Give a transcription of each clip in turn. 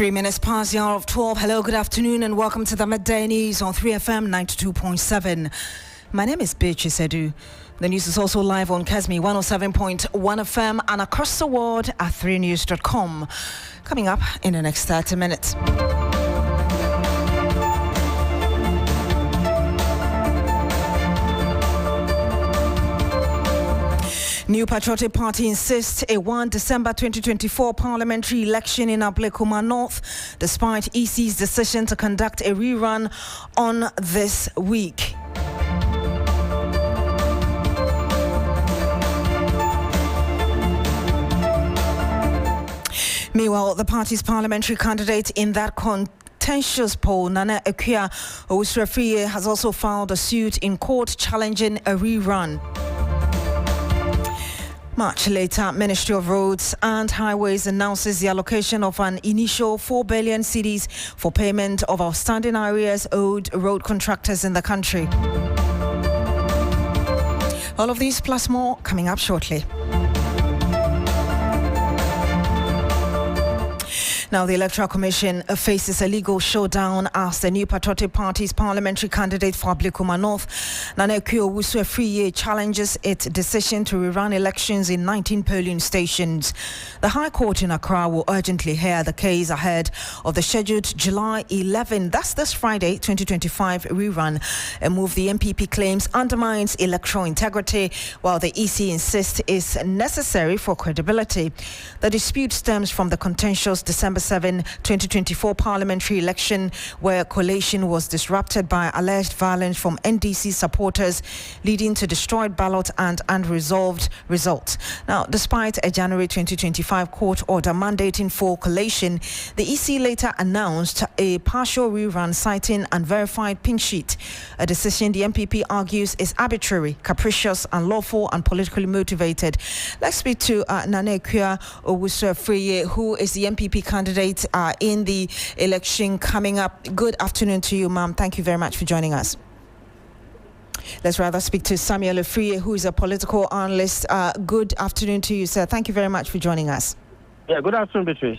3 minutes past the hour of 12. Hello, good afternoon, and welcome to the Midday News on 3FM 92.7. My name is Beatrice Adu. The news is also live on Kesmi 107.1 FM and across the world at 3news.com. Coming up in the next 30 minutes. New Patriotic Party insists a 1 December 2024 parliamentary election in Ablekuma North, despite EC's decision to conduct a rerun on this week. Meanwhile, the party's parliamentary candidate in that contentious poll, Nana Owusu-Afriye, has also filed a suit in court challenging a rerun. Much later, Ministry of Roads and Highways announces the allocation of an initial 4 billion cedis for payment of outstanding arrears owed road contractors in the country. All of these plus more coming up shortly. Now, the Electoral Commission faces a legal showdown as the New Patriotic Party's parliamentary candidate for Ablekuma North, Nana Owusu-Afriye, challenges its decision to rerun elections in 19 polling stations. The High Court in Accra will urgently hear the case ahead of the scheduled July 11, that's this Friday, 2025 rerun, a move the MPP claims undermines electoral integrity, while the EC insists is necessary for credibility. The dispute stems from the contentious December 7, 2024 parliamentary election, where collation was disrupted by alleged violence from NDC supporters, leading to destroyed ballot and unresolved results. Now, despite a January 2025 court order mandating full collation, the EC later announced a partial rerun citing unverified pin sheet, a decision the MPP argues is arbitrary, capricious, unlawful and politically motivated. Let's speak to Nana Owusu-Afriye, who is the MPP candidate in the election coming up. Good afternoon to you, ma'am. Thank you very much for joining us. Let's rather speak to Samuel Afriye, who is a political analyst. Good afternoon to you, sir. Thank you very much for joining us. Yeah, good afternoon, Beatrice.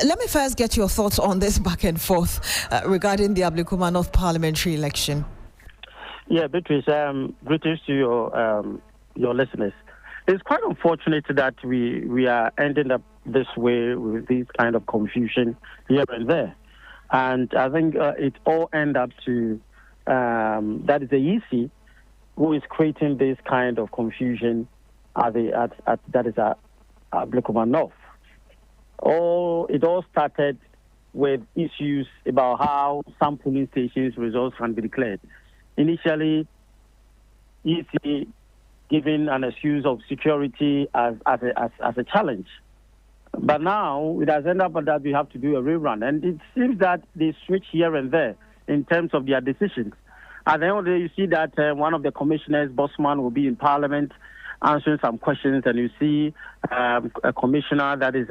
Let me first get your thoughts on this back and forth regarding the Ablekuma North parliamentary election. Yeah, Beatrice, greetings to your listeners. It's quite unfortunate that we are ending up this way with this kind of confusion here and there. And I think it all ends up to that is the EC who is creating this kind of confusion at Ablekuma North. It all started with issues about how some polling stations results can be declared. Initially, EC giving an excuse of security as a challenge. But now it has ended up that we have to do a rerun. And it seems that they switch here and there in terms of their decisions. At the end of the day, you see that one of the commissioners, Bosman, will be in Parliament answering some questions. And you see a commissioner, that is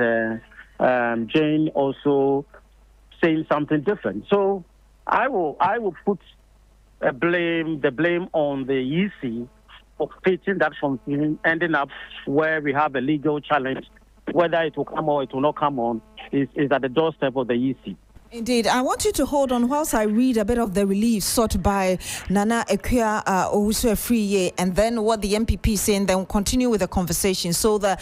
Jane, also saying something different. So I will put the blame on the EC for creating that confusion, ending up where we have a legal challenge. Whether it will come or it will not come on is at the doorstep of the EC. Indeed. I want you to hold on whilst I read a bit of the relief sought by Nana Owusu-Afriye and then what the MPP is saying, then we'll continue with the conversation. So the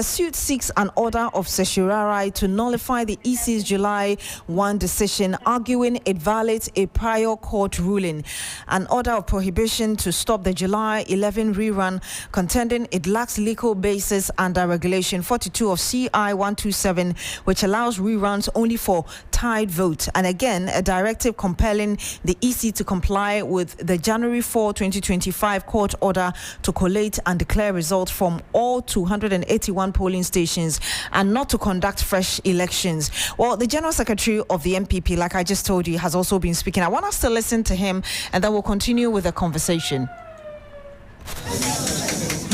suit seeks an order of certiorari to nullify the EC's July 1 decision, arguing it violates a prior court ruling. An order of prohibition to stop the July 11 rerun, contending it lacks legal basis under Regulation 42 of CI 127, which allows reruns only for tied vote, and again a directive compelling the EC to comply with the January 4, 2025 court order to collate and declare results from all 281 polling stations and not to conduct fresh elections. Well, the General Secretary of the MPP, like I just told you, has also been speaking. I want us to listen to him and then we'll continue with the conversation.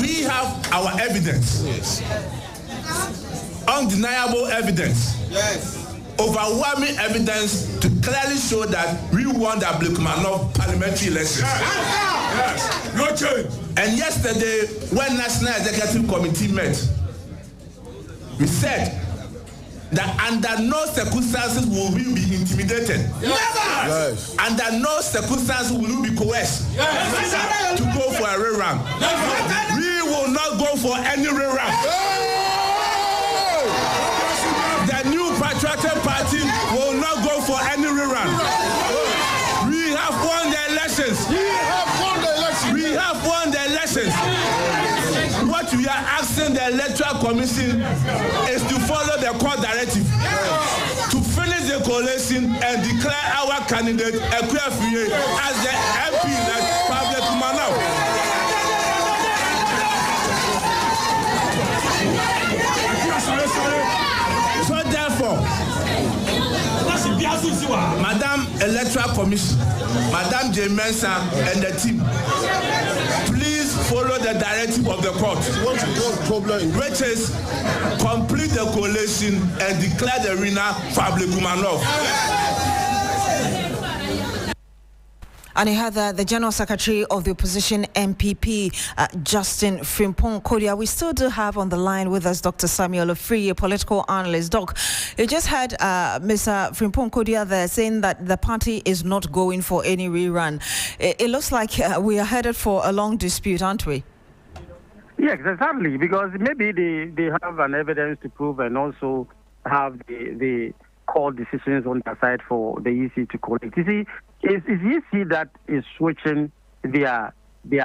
We have our evidence. Yes. Undeniable evidence. Yes. Overwhelming evidence to clearly show that we won the Ablekuma North parliamentary elections. Yes. No change. And yesterday, when National Executive Committee met, we said that under no circumstances will we be intimidated. Yes. Under no circumstances will we be coerced to go for a rerun. We will not go for any rerun. The new patriotic party will not go for any rerun. We have won the elections. We have won the elections. What we are asking the Electoral Commission is to follow the court directive, to finish the coalition and declare our candidate Ekuafie as the MP that Pablo Kumanov. So therefore, Madam Electoral Commission, Madam J. Mensah and the team, please follow the directive of the court, which is complete the coalition and declare the winner Pablo Kumanov. And he had the General Secretary of the Opposition MPP, Justin Frimpong Kodia. We still do have on the line with us Dr. Samuel Ofri, a political analyst. Doc, you just had Mr. Frimpong Kodia there saying that the party is not going for any rerun. It looks like we are headed for a long dispute, aren't we? Yes, exactly, because maybe they have an evidence to prove and also have the court decisions on their side for the EC to collect. You see, it's EC that is switching their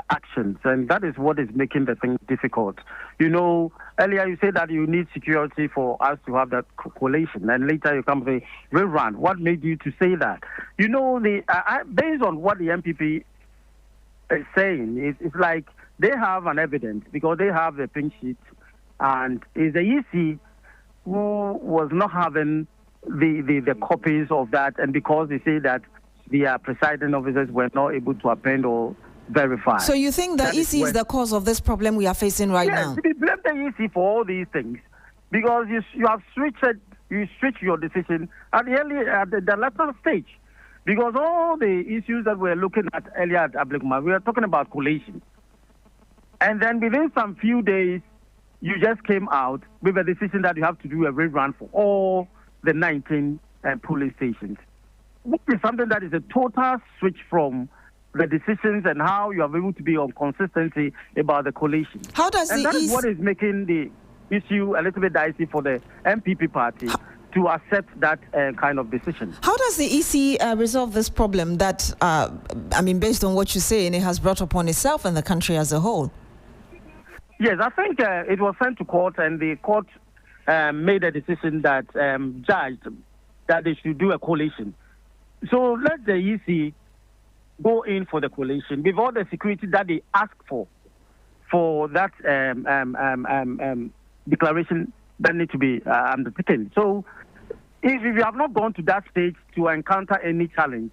actions, and that is what is making the thing difficult. You know, earlier you said that you need security for us to have that collation, and later you come say rerun. What made you to say that? You know, based on what the MPP is saying, it's like they have an evidence because they have the pink sheet, and it's the EC who was not having the copies of that, and because they say that the presiding officers were not able to append or verify. So you think the EC is the cause of this problem we are facing right now? Yes, we blame the EC for all these things because you have switched your decision at the latter stage, because all the issues that we're looking at earlier at Ablekuma, we are talking about collation, and then within some few days you just came out with a decision that you have to do a rerun for all the 19 police stations. Which is something that is a total switch from the decisions and how you are able to be on consistency about the collation. How does and that is what is making the issue a little bit dicey for the MPP party to accept that kind of decision. How does the EC resolve this problem that, based on what you say, and it has brought upon itself and the country as a whole? Yes, I think it was sent to court, and the court made a decision that judged that they should do a collation. So let the EC go in for the collation with all the security that they ask for that declaration that need to be undertaken. So if you have not gone to that stage to encounter any challenge,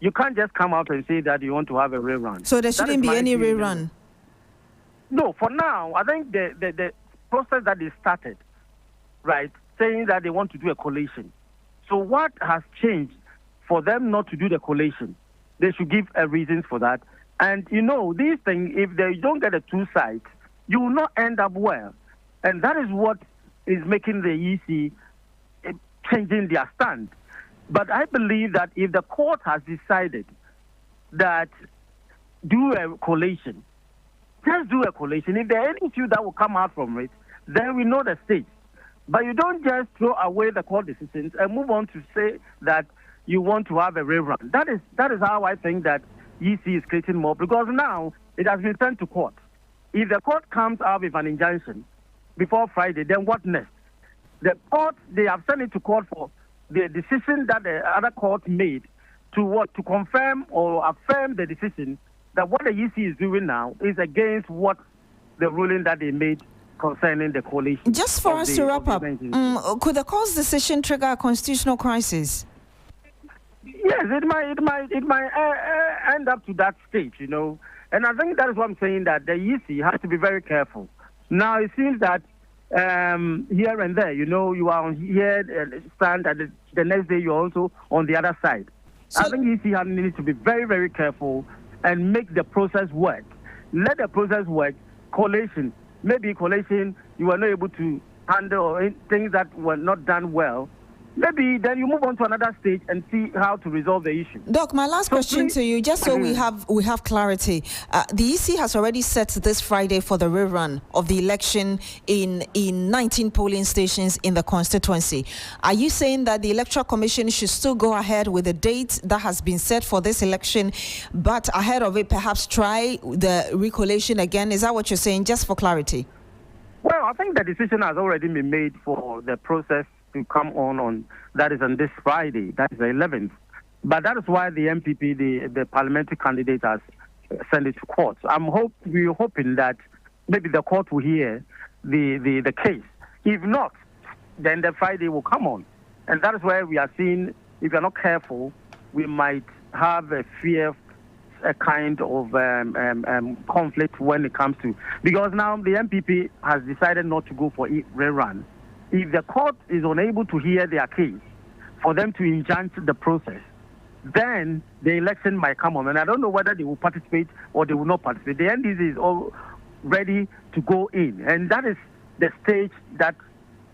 you can't just come out and say that you want to have a rerun. So there shouldn't be any rerun? No, for now, I think the process that they started, right, saying that they want to do a collation. So what has changed for them not to do the collation? They should give a reason for that. And, you know, these things, if they don't get the two sides, you will not end up well. And that is what is making the EC changing their stand. But I believe that if the court has decided that do a collation, just do a collation. If there are any issue that will come out from it, then we know the stage. But you don't just throw away the court decisions and move on to say that you want to have a rerun. That is how I think that EC is creating more, because now it has been sent to court. If the court comes out with an injunction before Friday, then what next? The court, they have sent it to court for the decision that the other court made to confirm or affirm the decision that what the EC is doing now is against what the ruling that they made concerning the coalition. Just for us to wrap up, could the court's decision trigger a constitutional crisis? Yes, it might end up to that stage, you know. And I think that is what I'm saying, that the EC has to be very careful. Now, it seems that here and there, you know, you are on here, stand, and the next day you're also on the other side. So I think EC needs to be very, very careful and make the process work. Let the process work. Collation. Maybe collation, you are not able to handle things that were not done well, maybe then you move on to another stage and see how to resolve the issue. Doc, my last question to you, just so we have clarity. The EC has already set this Friday for the rerun of the election in 19 polling stations in the constituency. Are you saying that the Electoral Commission should still go ahead with the date that has been set for this election, but ahead of it, perhaps try the recollation again? Is that what you're saying, just for clarity? Well, I think the decision has already been made for the process to come on that is on this Friday, that is the 11th. But that is why the MPP, the parliamentary candidate, has sent it to court. We're hoping that maybe the court will hear the case. If not, then the Friday will come on. And that is where we are seeing, if you're not careful, we might have a kind of conflict when it comes to, because now the MPP has decided not to go for a rerun. If the court is unable to hear their case for them to injunct the process, then the election might come on. And I don't know whether they will participate or they will not participate. The NDC is all ready to go in. And that is the stage that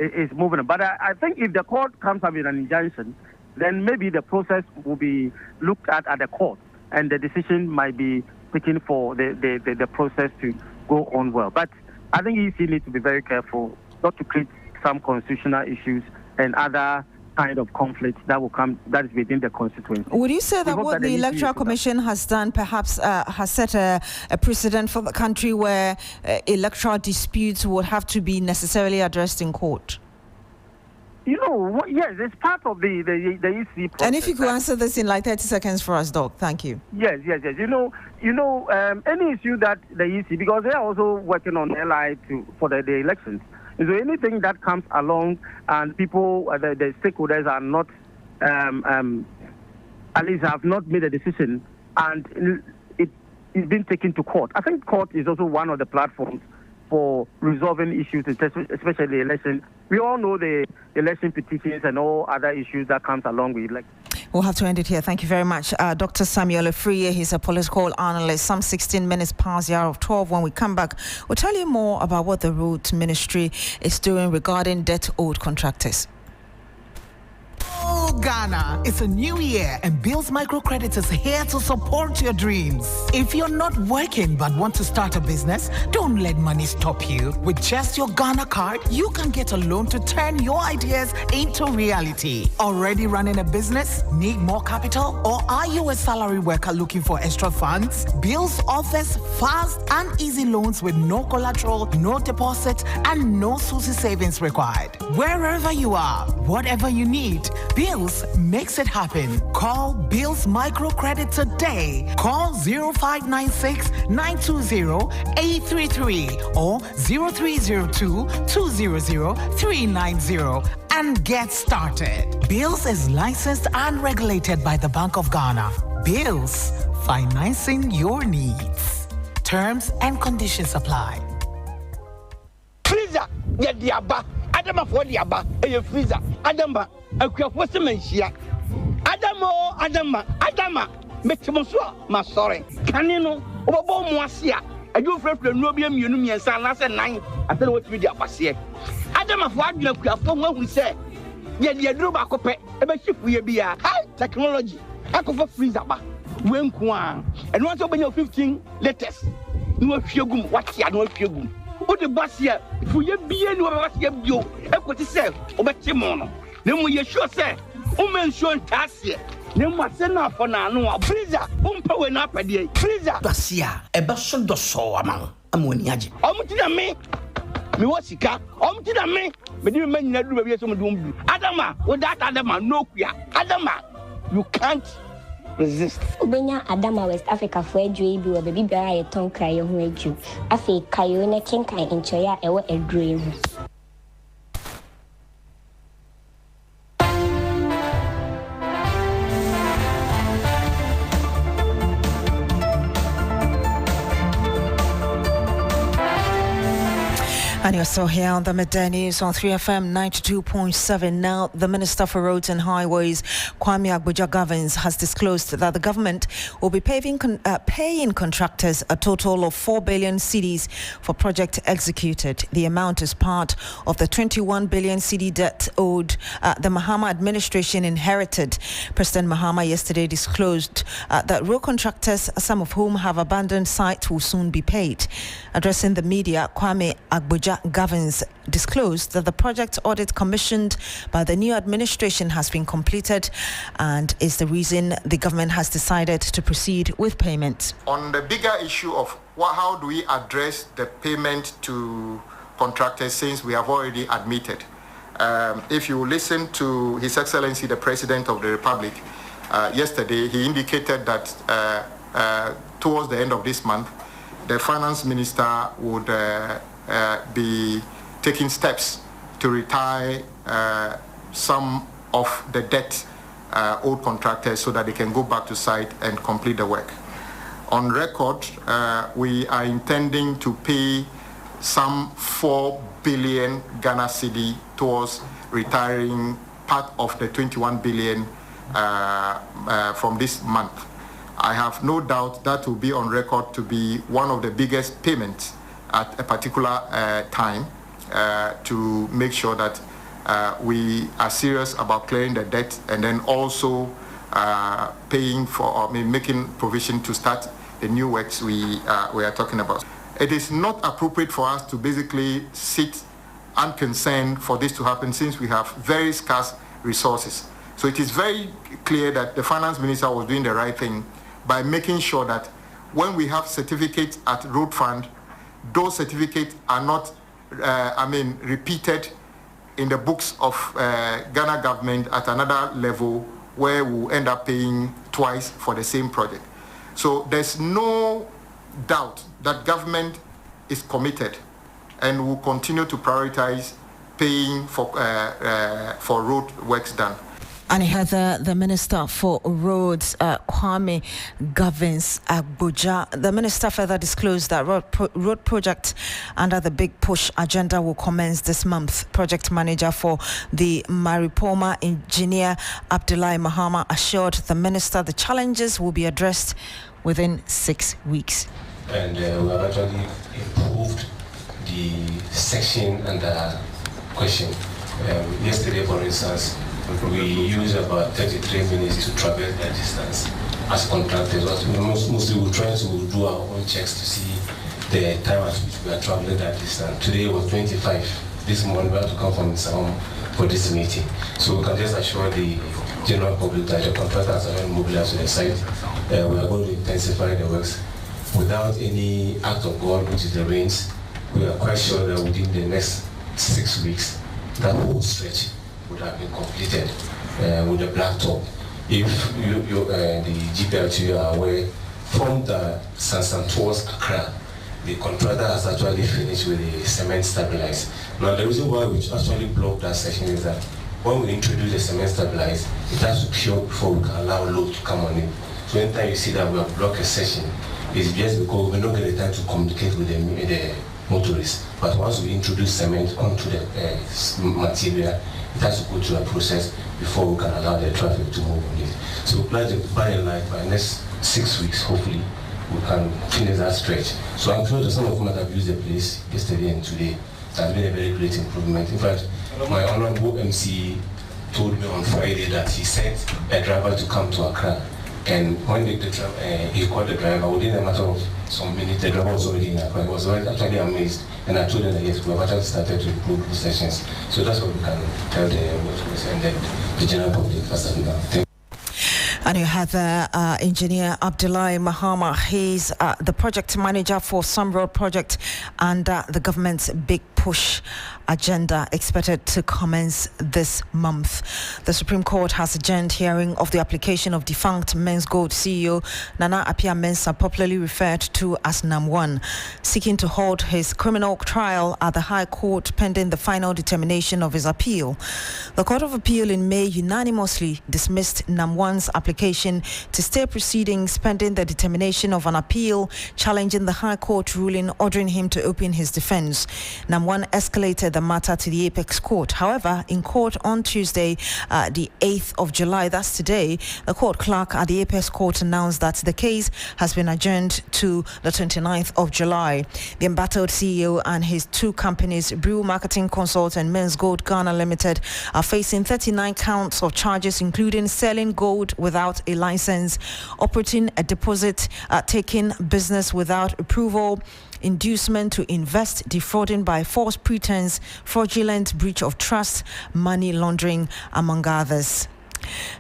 is moving on. But I think if the court comes up with an injunction, then maybe the process will be looked at the court. And the decision might be taken for the process to go on well. But I think EC needs to be very careful not to create some constitutional issues and other kind of conflicts that will come, that is within the constituency. Would you say that what the Electoral Commission has done perhaps has set a precedent for the country where electoral disputes would have to be necessarily addressed in court? You know, yes, it's part of the EC process. And if you could answer this in like 30 seconds for us, Doc, thank you. Yes. You know, any issue that the EC, because they are also working on LI for the elections. So anything that comes along and people, the stakeholders are not, at least have not made a decision, and it is being taken to court. I think court is also one of the platforms for resolving issues, especially the election. We all know the election petitions and all other issues that comes along with election. We'll have to end it here. Thank you very much. Dr. Samuel Afriyie, he's a political analyst. Some 16 minutes past the hour of 12. When we come back, we'll tell you more about what the Roads Ministry is doing regarding debt-owed contractors. Oh, Ghana, it's a new year and Bills Microcredit is here to support your dreams. If you're not working but want to start a business, don't let money stop you. With just your Ghana card, you can get a loan to turn your ideas into reality. Already running a business? Need more capital? Or are you a salary worker looking for extra funds? Bills offers fast and easy loans with no collateral, no deposit, and no SUSI savings required. Wherever you are, whatever you need, Bills makes it happen. Call Bills Microcredit today. Call 0596 920 833 or 0302 200 390 and get started. Bills is licensed and regulated by the Bank of Ghana. Bills, financing your needs. Terms and conditions apply. Freezer, yeah, diaba. Adama for diaba, freezer. Adama. Adama, Metimoso, my sorry. Canino, Obo Moasia. I do for Nobium Union San last night. I don't know what we did past here. Adama for you from what we say. Yet the Drubacope, a ship will be a high technology. I could for freezer. When Kwan, and once open your 15 letters. No fugum, what ya no fugum. What the bus here, if we be anywhere what you have, equal to say, over Timono. Then we sure say, mention Tassia. Then what's enough for now? Freezer, power up a day. Freezer, Basia, a basson do so among Ammoniaji. Me, Miwasika, me, but you may not do some doom. Adama, without Adama, no queer. Adama, you can't resist. Ubenya Adama West Africa for a dream, or baby bear a tongue cry who made you. I say, Kayona Kinkai in Choya, a dream. And And you're still here on the Midday News on 3FM 92.7. Now, the Minister for Roads and Highways, Kwame Agboja-Gavins, has disclosed that the government will be paying contractors a total of 4 billion cedis for project executed. The amount is part of the 21 billion cedi debt owed the Mahama administration inherited. President Mahama yesterday disclosed that road contractors, some of whom have abandoned sites, will soon be paid. Addressing the media, Kwame Agboja-Gavins disclosed that the project audit commissioned by the new administration has been completed and is the reason the government has decided to proceed with payment. On the bigger issue of how do we address the payment to contractors, since we have already admitted, if you listen to His Excellency the President of the Republic yesterday, he indicated that towards the end of this month, the Finance Minister would be taking steps to retire some of the debt owed contractors so that they can go back to site and complete the work. On record, we are intending to pay some 4 billion Ghana cedi towards retiring part of the 21 billion from this month. I have no doubt that will be on record to be one of the biggest payments at a particular time to make sure that we are serious about clearing the debt and then also paying for or making provision to start the new works we are talking about. It is not appropriate for us to basically sit unconcerned for this to happen since we have very scarce resources. So it is very clear that the Finance Minister was doing the right thing by making sure that when we have certificates at Road Fund, those certificates are not, repeated in the books of Ghana government at another level where we'll end up paying twice for the same project. So there's no doubt that government is committed and will continue to prioritize paying for road works done. And he had the Minister for Roads, Kwame Gavins Agboja. The Minister further disclosed that road project under the Big Push agenda will commence this month. Project manager for the Maripoma, Engineer Abdullahi Mahama, assured the Minister the challenges will be addressed within 6 weeks. And we have actually improved the section under question. Yesterday, for instance, we use about 33 minutes to travel that distance as contractors. Mostly we're trying to do our own checks to see the time at which we are traveling that distance. Today was 25. This morning we have to come from Islam for this meeting. So we can just assure the general public that the contractors are mobilized to the site. We are going to intensify the works without any act of God, which is the rains. We are quite sure that within the next 6 weeks, that whole stretch would have been completed with the blacktop. If the GPRT are aware, from the Sansan towards Accra, the contractor has actually finished with the cement stabilized. Now the reason why we actually blocked that section is that when we introduce the cement stabilized, it has to cure before we can allow load to come on it. So anytime you see that we have blocked a section, it's just because we don't get the time to communicate with the motorists. But once we introduce cement onto the material, it has to go through a process before we can allow the traffic to move on it. So by the next 6 weeks, hopefully, we can finish that stretch. So I'm sure that some of them that have used the place yesterday and today has been a very great improvement. In fact, my honorable MC told me on Friday that he sent a driver to come to Accra. And when he called the driver, within a matter of some minutes, the driver was already in Accra. He was actually amazed. And I told him that yes, we have actually started to improve the sessions. So that's what we can tell the motorists and then the general public as of now. And you have Engineer Abdullahi Mahama. He's the project manager for some road project under the government's Big Push agenda, expected to commence this month. The Supreme Court has adjourned hearing of the application of defunct Men's Gold CEO Nana Appiah Mensah, popularly referred to as Nam1, seeking to hold his criminal trial at the High Court pending the final determination of his appeal. The Court of Appeal in May unanimously dismissed Nam1's application to stay proceedings pending the determination of an appeal challenging the High Court ruling ordering him to open his defense. Nam1 one escalated the matter to the Apex Court. However, in court on Tuesday, the 8th of July, that's today, the court clerk at the Apex Court announced that the case has been adjourned to the 29th of July. The embattled CEO and his two companies, Brew Marketing Consult and Men's Gold Ghana Limited, are facing 39 counts of charges, including selling gold without a license, operating a deposit, taking business without approval, inducement to invest, defrauding by false pretense, fraudulent breach of trust, money laundering, among others.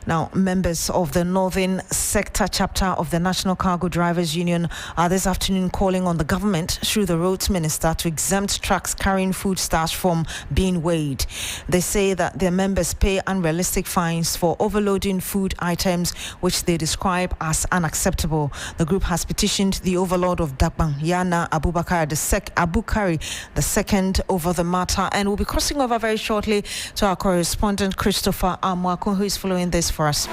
Now, members of the Northern Sector chapter of the National Cargo Drivers Union are this afternoon calling on the government through the Roads Minister to exempt trucks carrying foodstuffs from being weighed. They say that their members pay unrealistic fines for overloading food items, which they describe as unacceptable. The group has petitioned the overlord of Dagbang, Yana Abubakar the second over the matter, and we'll be crossing over very shortly to our correspondent Christopher Amwako, who is following this for us.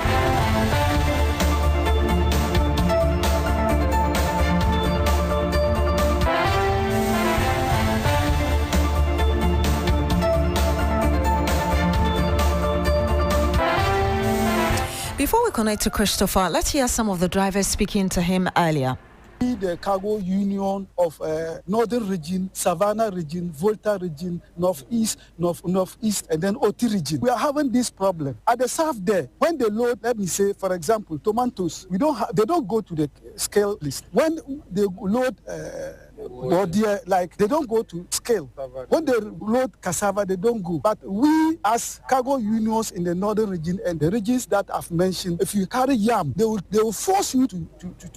Before we connect to Christopher, let's hear some of the drivers speaking to him earlier. The cargo union of Northern region, Savannah region, Volta region, Northeast, and then OT region. We are having this problem. At the south there, when they load, let me say, for example, tomatoes, they don't go to the scale list. When they load they don't go to scale. When they load cassava, they don't go. But we, as cargo unions in the northern region and the regions that I've mentioned, if you carry yam, they will force you to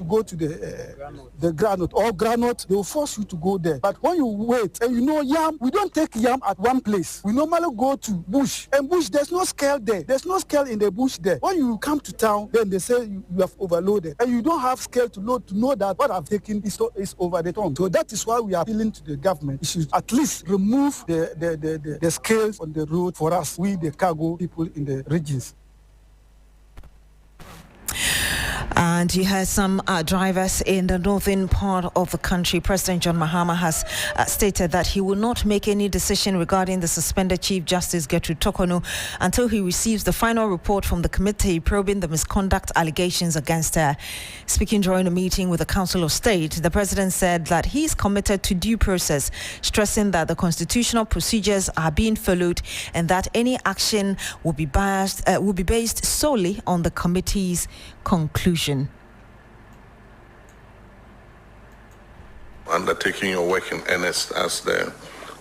go to the granite or granite. They will force you to go there. But when you wait, and yam, we don't take yam at one place. We normally go to bush. And bush, there's no scale there. There's no scale in the bush there. When you come to town, then they say you have overloaded. And you don't have scale to load to know that what I've taken is over the ton. So that is why we are appealing to the government. It should at least remove the scales on the road for us, we the cargo people in the regions. And you heard some drivers in the northern part of the country. President John Mahama has stated that he will not make any decision regarding the suspended Chief Justice Gertrude Tokonu until he receives the final report from the committee probing the misconduct allegations against her. Speaking during a meeting with the Council of State, the president said that he is committed to due process, stressing that the constitutional procedures are being followed and that any action will be based solely on the committee's conclusion. Undertaking your work in earnest, as the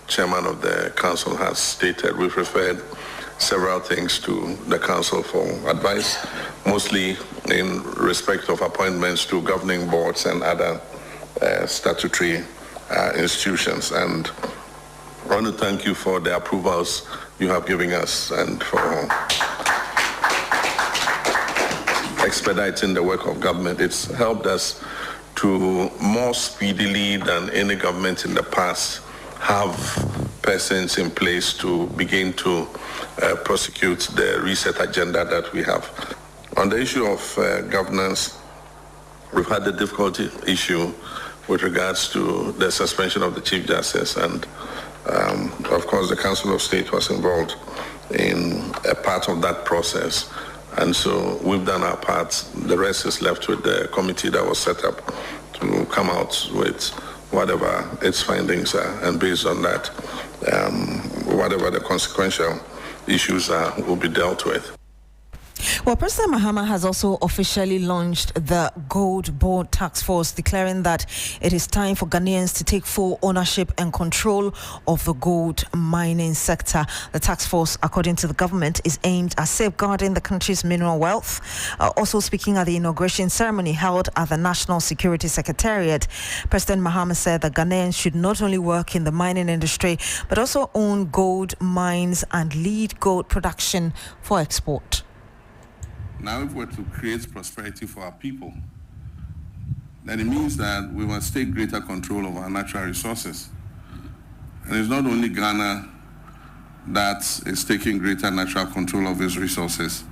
chairman of the council has stated. We've referred several things to the council for advice, mostly in respect of appointments to governing boards and other statutory institutions. And I want to thank you for the approvals you have given us and for expediting the work of government. It's helped us to more speedily than any government in the past have persons in place to begin to prosecute the reset agenda that we have. On the issue of governance, we've had the difficulty issue with regards to the suspension of the Chief Justice, and of course the Council of State was involved in a part of that process. And so we've done our part. The rest is left with the committee that was set up to come out with whatever its findings are. And based on that, whatever the consequential issues are will be dealt with. Well, President Mahama has also officially launched the Gold Board Task Force, declaring that it is time for Ghanaians to take full ownership and control of the gold mining sector. The task force, according to the government, is aimed at safeguarding the country's mineral wealth. Also speaking at the inauguration ceremony held at the National Security Secretariat, President Mahama said that Ghanaians should not only work in the mining industry, but also own gold mines and lead gold production for export. Now, if we're to create prosperity for our people, then it means that we must take greater control of our natural resources. And it's not only Ghana that is taking greater natural control of its resources.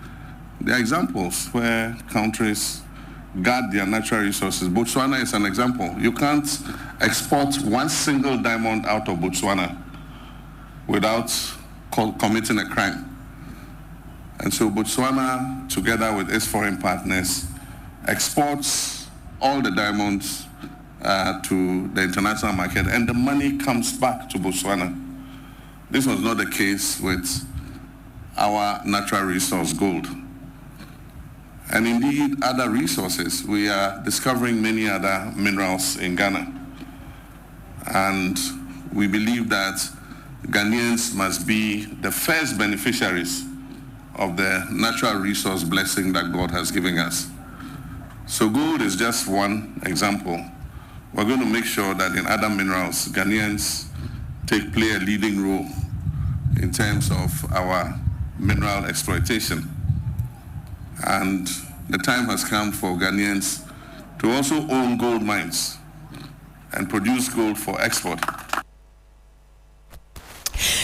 There are examples where countries guard their natural resources. Botswana is an example. You can't export one single diamond out of Botswana without committing a crime. And so Botswana, together with its foreign partners, exports all the diamonds to the international market, and the money comes back to Botswana. This was not the case with our natural resource, gold. And indeed, other resources. We are discovering many other minerals in Ghana. And we believe that Ghanaians must be the first beneficiaries of the natural resource blessing that God has given us. So gold is just one example. We're going to make sure that in other minerals, Ghanaians play a leading role in terms of our mineral exploitation. And the time has come for Ghanaians to also own gold mines and produce gold for export.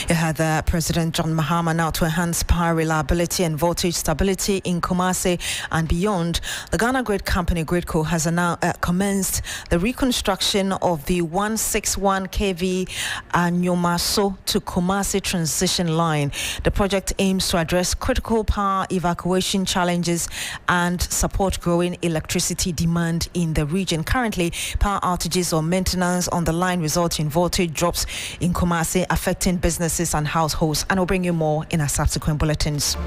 You had President John Mahama now to enhance power reliability and voltage stability in Kumasi and beyond. The Ghana Grid Company, Gridco, has now commenced the reconstruction of the 161 kV Nyomaso to Kumasi transition line. The project aims to address critical power evacuation challenges and support growing electricity demand in the region. Currently, power outages or maintenance on the line result in voltage drops in Kumasi, affecting businesses and households, and we'll bring you more in our subsequent bulletins.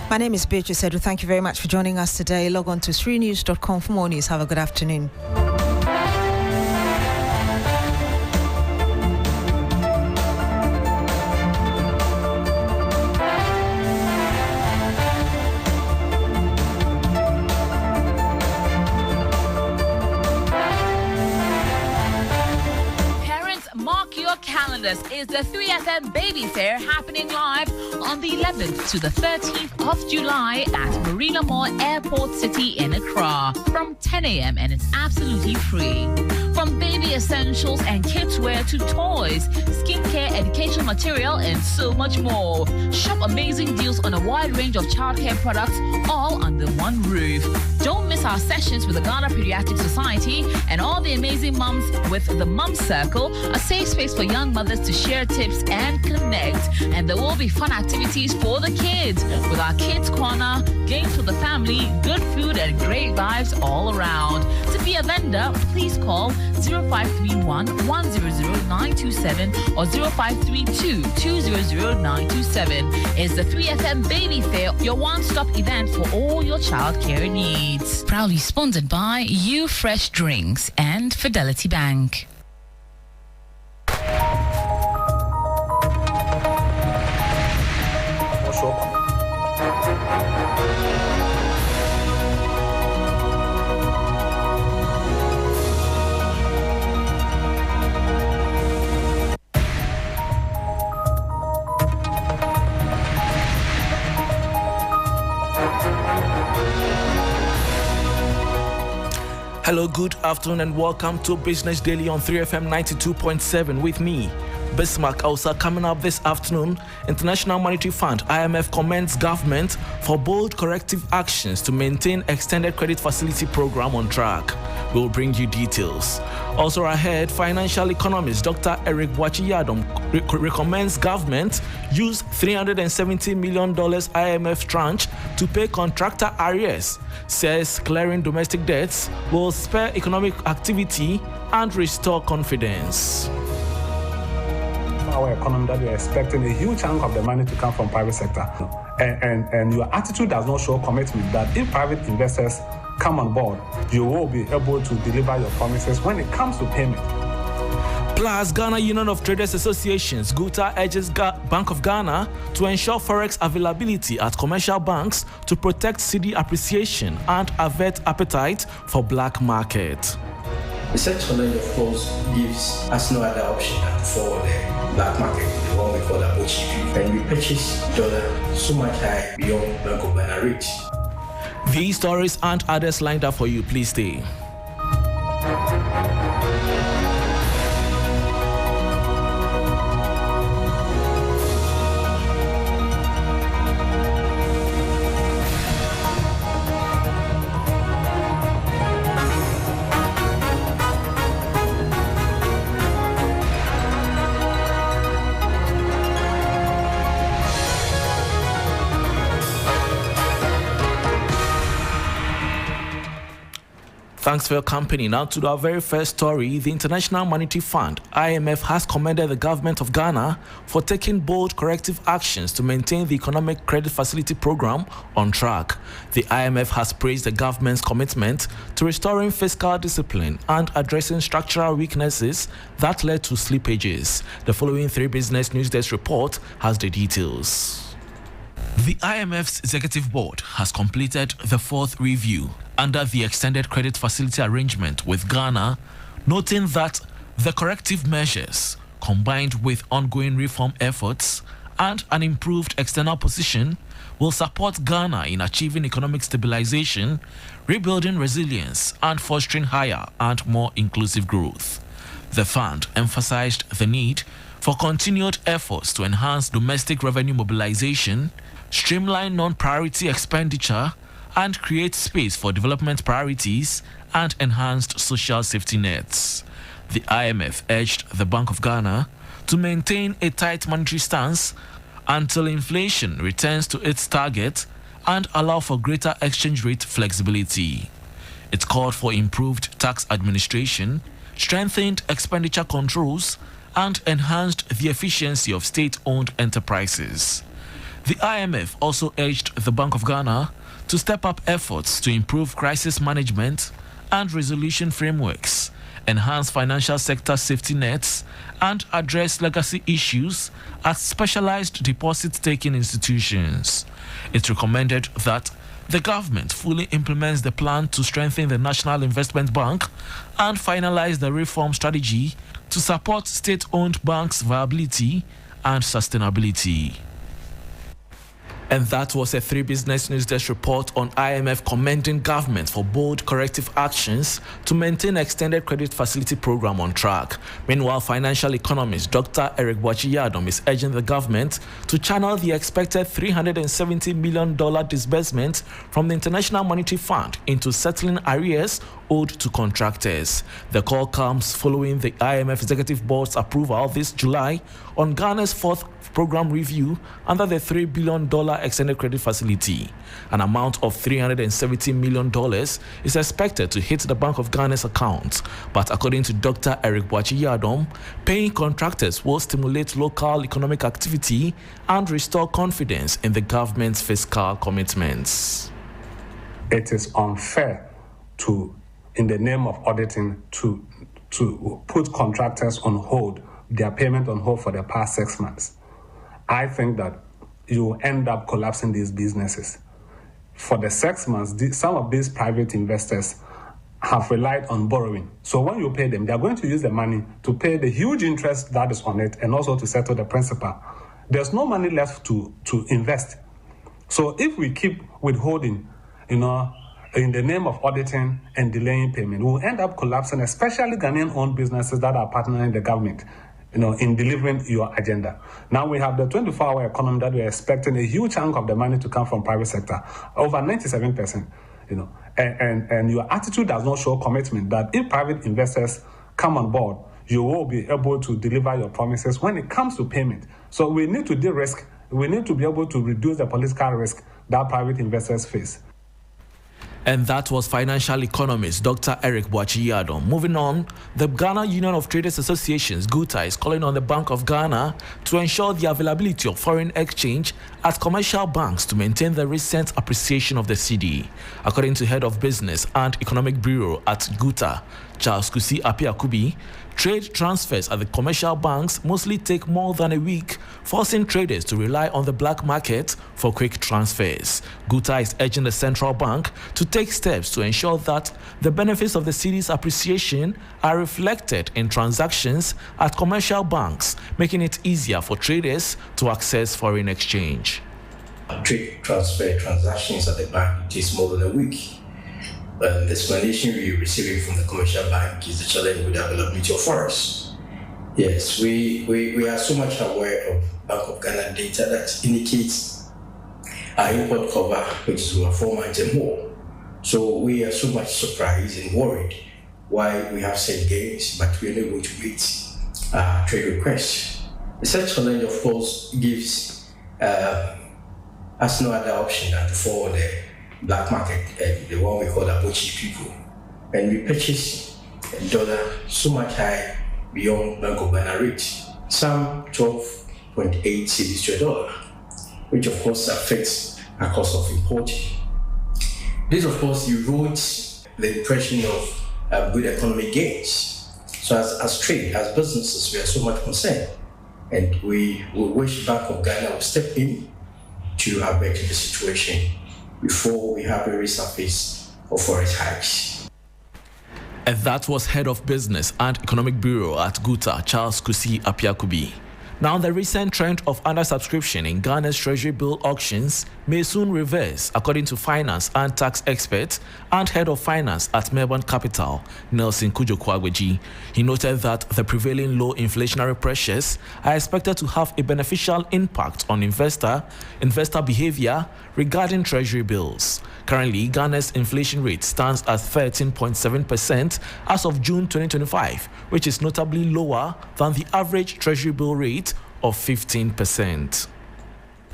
My name is Beatrice Adu. Thank you very much for joining us today. Log on to srinews.com for more news. Have a good afternoon. Calendars is the 3FM Baby Fair happening live on the 11th to the 13th of July at Marina Mall Airport City in Accra from 10 a.m. and it's absolutely free. From baby essentials and kids wear to toys, skincare, educational material, and so much more. Shop amazing deals on a wide range of childcare products all under one roof. Don't miss our sessions with the Ghana Pediatric Society and all the amazing mums with the Mum Circle, a safe space for young mothers to share tips and connect. And there will be fun activities for the kids with our Kids Corner, games for the family, good food, and great vibes all around. To be a vendor, please call 0531 100 927 or 0532 200 927. It's the 3FM Baby Fair, your one-stop event for all your childcare needs. Proudly sponsored by You Fresh Drinks and Fidelity Bank. Hello, good afternoon and welcome to Business Daily on 3FM 92.7 with me, Bismarck. Also coming up this afternoon, International Monetary Fund, IMF, commends government for bold corrective actions to maintain extended credit facility program on track. We'll bring you details. Also ahead, financial economist Dr. Eric Boachi-Yadom recommends government use $370 million IMF tranche to pay contractor arrears. Says clearing domestic debts will spur economic activity and restore confidence. Our economy, that we are expecting a huge chunk of the money to come from private sector, and your attitude does not show commitment that if private investors come on board, you will be able to deliver your promises when it comes to payment. Plus, Ghana Union of Traders Associations, GUTA, urges Bank of Ghana to ensure forex availability at commercial banks to protect cedi appreciation and avert appetite for black market. The settlement, of course, gives us no other option than to follow the black market, the one we call the OGP, and we purchase dollar so much high beyond Bank of Ghana rate. These stories and others lined up for you. Please stay. Thanks for your company. Now to our very first story. The International Monetary Fund, IMF, has commended the government of Ghana for taking bold corrective actions to maintain the Economic Credit Facility Program on track. The IMF has praised the government's commitment to restoring fiscal discipline and addressing structural weaknesses that led to slippages. The following 3 Business News Desk report has the details. The IMF's Executive Board has completed the 4th review under the Extended Credit Facility Arrangement with Ghana, noting that the corrective measures, combined with ongoing reform efforts and an improved external position, will support Ghana in achieving economic stabilization, rebuilding resilience, and fostering higher and more inclusive growth. The fund emphasized the need for continued efforts to enhance domestic revenue mobilization, streamline non-priority expenditure, and create space for development priorities and enhanced social safety nets. The IMF urged the Bank of Ghana to maintain a tight monetary stance until inflation returns to its target and allow for greater exchange rate flexibility. It called for improved tax administration, strengthened expenditure controls, and enhanced the efficiency of state-owned enterprises. The IMF also urged the Bank of Ghana to step up efforts to improve crisis management and resolution frameworks, enhance financial sector safety nets, and address legacy issues at specialized deposit-taking institutions. It recommended that the government fully implements the plan to strengthen the National Investment Bank and finalize the reform strategy to support state-owned banks' viability and sustainability. And that was a 3 Business News Desk report on IMF commending government for bold corrective actions to maintain extended credit facility program on track. Meanwhile, financial economist Dr. Eric Boachie-Yadom is urging the government to channel the expected $370 million disbursement from the International Monetary Fund into settling arrears owed to contractors. The call comes following the IMF Executive Board's approval this July on Ghana's 4th program review under the $3 billion extended credit facility. An amount of $370 million is expected to hit the Bank of Ghana's account. But according to Dr. Eric Boachie-Yadom, paying contractors will stimulate local economic activity and restore confidence in the government's fiscal commitments. It is unfair to, in the name of auditing, to put contractors on hold, their payment on hold for the past 6 months. I think that you end up collapsing these businesses. For the 6 months, some of these private investors have relied on borrowing. So when you pay them, they are going to use the money to pay the huge interest that is on it and also to settle the principal. There's no money left to invest. So if we keep withholding, in the name of auditing and delaying payment, we'll end up collapsing, especially Ghanaian-owned businesses that are partnering the government, in delivering your agenda. Now we have the 24-hour economy that we're expecting a huge chunk of the money to come from private sector, over 97%, and your attitude does not show commitment that if private investors come on board, you will be able to deliver your promises when it comes to payment. So we need to de-risk, we need to be able to reduce the political risk that private investors face. And that was financial economist Dr. Eric Boachie-Yadom. Moving on, the Ghana Union of Traders Associations, GUTA, is calling on the Bank of Ghana to ensure the availability of foreign exchange at commercial banks to maintain the recent appreciation of the cedi. According to Head of Business and Economic Bureau at GUTA, Charles Kusi Apiakubi, trade transfers at the commercial banks mostly take more than a week, forcing traders to rely on the black market for quick transfers. GUTA is urging the central bank to take steps to ensure that the benefits of the cedi's appreciation are reflected in transactions at commercial banks, making it easier for traders to access foreign exchange. Trade transfer transactions at the bank takes more than a week. The explanation we are receiving from the commercial bank is the challenge with the availability of forex. Yes, we are so much aware of Bank of Ghana data that indicates our import cover, which is over 4 months and more. So we are so much surprised and worried why we have sent gains, but we are not going to meet trade requests. Such challenge, of course, gives us no other option than to follow the black market, the one we call the Bochi people. and we purchased a dollar so much high beyond Bank of Ghana rate, some 12.8 cedis to a dollar, which of course affects our cost of importing. This of course erodes the impression of good economic gains. So as trade, as businesses, we are so much concerned, and we wish Bank of Ghana will step in to avert the situation before we have a resurface of forex hikes. And that was Head of Business and Economic Bureau at GUTA, Charles Kusi Apiakubi. Now, the recent trend of undersubscription in Ghana's treasury bill auctions may soon reverse, according to finance and tax expert and head of finance at Melbourne Capital, Nelson Kujokwagweji. He noted that the prevailing low inflationary pressures are expected to have a beneficial impact on investor behavior regarding treasury bills. Currently, Ghana's inflation rate stands at 13.7% as of June 2025, which is notably lower than the average treasury bill rate of 15%.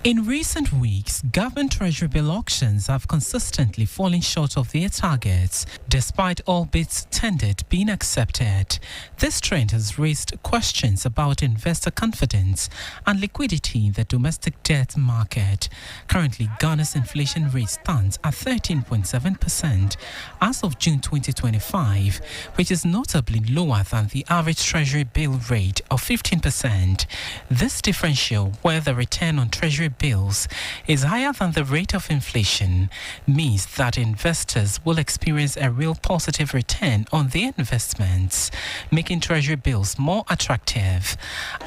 In recent weeks, government treasury bill auctions have consistently fallen short of their targets, despite all bids tendered being accepted. This trend has raised questions about investor confidence and liquidity in the domestic debt market. Currently, Ghana's inflation rate stands at 13.7% as of June 2025, which is notably lower than the average treasury bill rate of 15%. This differential, where the return on treasury bills is higher than the rate of inflation, means that investors will experience a real positive return on their investments, making treasury bills more attractive.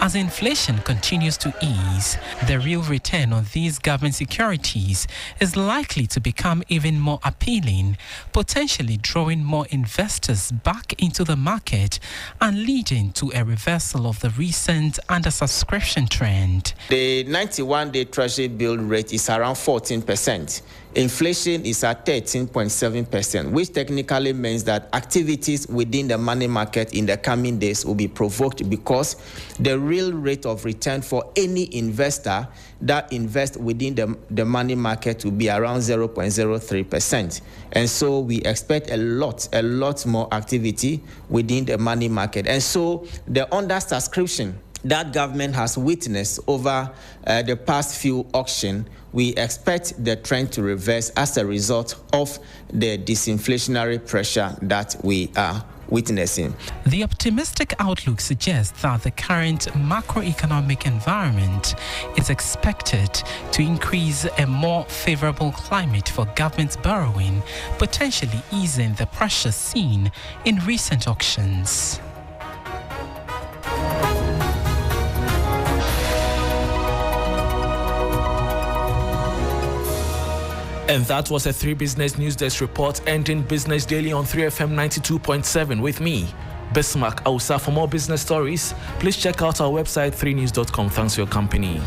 As inflation continues to ease, the real return on these government securities is likely to become even more appealing, potentially drawing more investors back into the market and leading to a reversal of the recent undersubscription trend. The 91-day treasury bill rate is around 14%. Inflation is at 13.7%, which technically means that activities within the money market in the coming days will be provoked because the real rate of return for any investor that invests within the money market will be around 0.03%. And so we expect a lot more activity within the money market. And so the undersubscription that government has witnessed over the past few auctions, we expect the trend to reverse as a result of the disinflationary pressure that we are witnessing. The optimistic outlook suggests that the current macroeconomic environment is expected to increase a more favorable climate for government borrowing, potentially easing the pressure seen in recent auctions. And that was a 3 Business News Desk report ending Business Daily on 3FM 92.7 with me, Bismarck Ausa. For more business stories, please check out our website 3news.com. Thanks for your company.